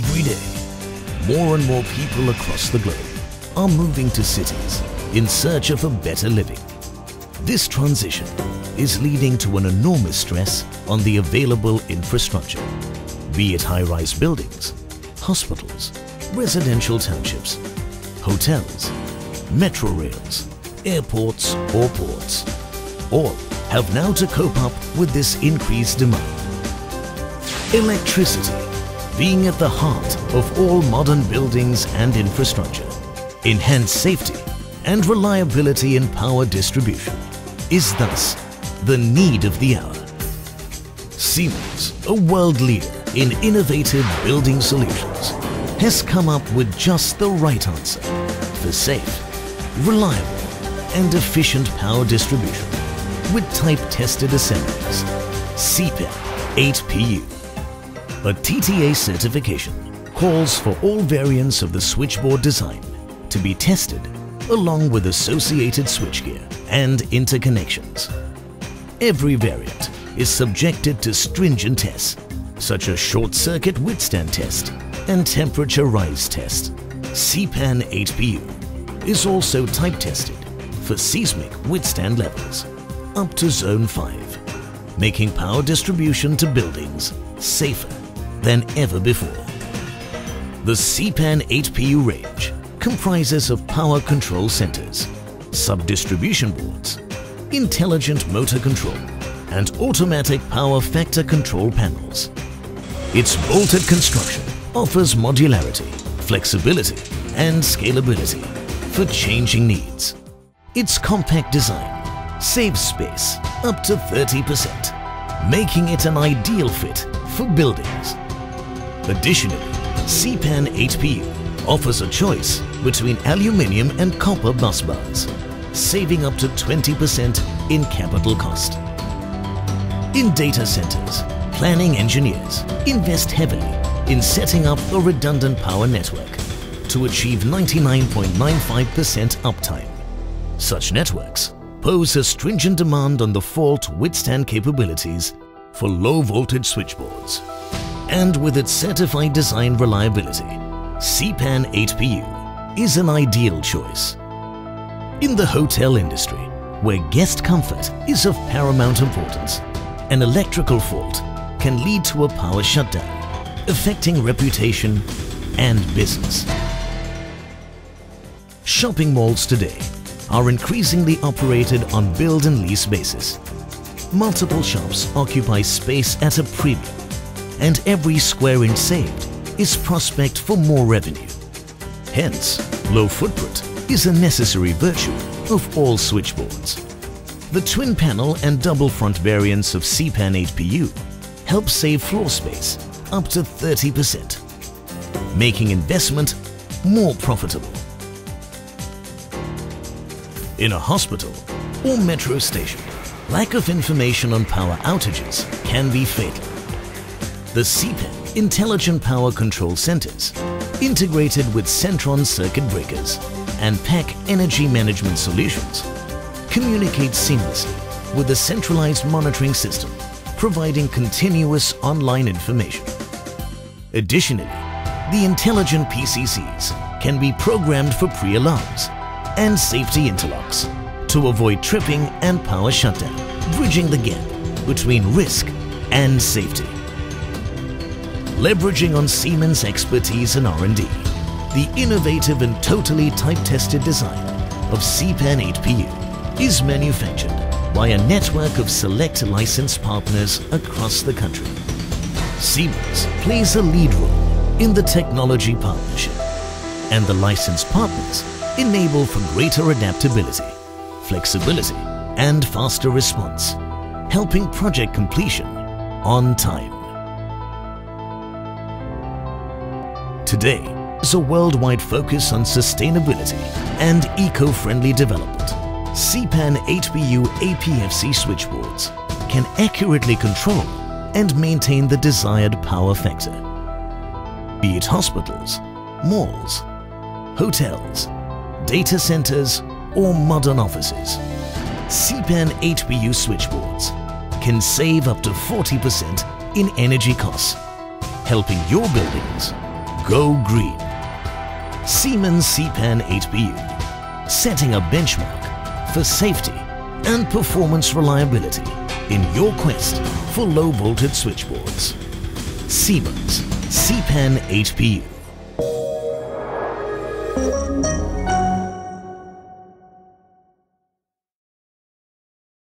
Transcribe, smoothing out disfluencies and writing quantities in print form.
Every day, more and more people across the globe are moving to cities in search of a better living. This transition is leading to an enormous stress on the available infrastructure, be it high-rise buildings, hospitals, residential townships, hotels, metro rails, airports or ports. All have now to cope up with this increased demand. Electricity, being at the heart of all modern buildings and infrastructure, enhanced safety and reliability in power distribution is thus the need of the hour. Siemens, a world leader in innovative building solutions, has come up with just the right answer for safe, reliable and efficient power distribution with type-tested assemblies, SIEPAN8PU. A TTA certification calls for all variants of the switchboard design to be tested along with associated switchgear and interconnections. Every variant is subjected to stringent tests such as short circuit withstand test and temperature rise test. SIEPAN8PU is also type tested for seismic withstand levels up to Zone 5, making power distribution to buildings safer than ever before. The SIEPAN8PU range comprises of power control centers, sub-distribution boards, intelligent motor control and automatic power factor control panels. Its bolted construction offers modularity, flexibility and scalability for changing needs. Its compact design saves space up to 30%, making it an ideal fit for buildings. Additionally, SIEPAN8PU offers a choice between aluminium and copper bus bars, saving up to 20% in capital cost. In data centers, planning engineers invest heavily in setting up a redundant power network to achieve 99.95% uptime. Such networks pose a stringent demand on the fault withstand capabilities for low-voltage switchboards. And with its certified design reliability, SIEPAN8PU is an ideal choice. In the hotel industry, where guest comfort is of paramount importance, an electrical fault can lead to a power shutdown, affecting reputation and business. Shopping malls today are increasingly operated on build and lease basis. Multiple shops occupy space at a premium, and every square inch saved is prospect for more revenue. Hence, low footprint is a necessary virtue of all switchboards. The twin panel and double front variants of SIEPAN8PU help save floor space up to 30%, making investment more profitable. In a hospital or metro station, lack of information on power outages can be fatal. The SIEPAN Intelligent Power Control Centers, integrated with Centron circuit breakers and PAC energy management solutions, communicate seamlessly with a centralized monitoring system, providing continuous online information. Additionally, the intelligent PCCs can be programmed for pre-alarms and safety interlocks to avoid tripping and power shutdown, bridging the gap between risk and safety. Leveraging on Siemens' expertise in R&D, the innovative and totally type-tested design of SIEPAN8PU is manufactured by a network of select licensed partners across the country. Siemens plays a lead role in the technology partnership, and the licensed partners enable for greater adaptability, flexibility and faster response, helping project completion on time. Today, there's a worldwide focus on sustainability and eco-friendly development. SIEPAN8PU APFC switchboards can accurately control and maintain the desired power factor. Be it hospitals, malls, hotels, data centers or modern offices, SIEPAN8PU switchboards can save up to 40% in energy costs, helping your buildings Go green. Siemens SIEPAN8PU, setting a benchmark for safety and performance reliability in your quest for low voltage switchboards. Siemens SIEPAN8PU.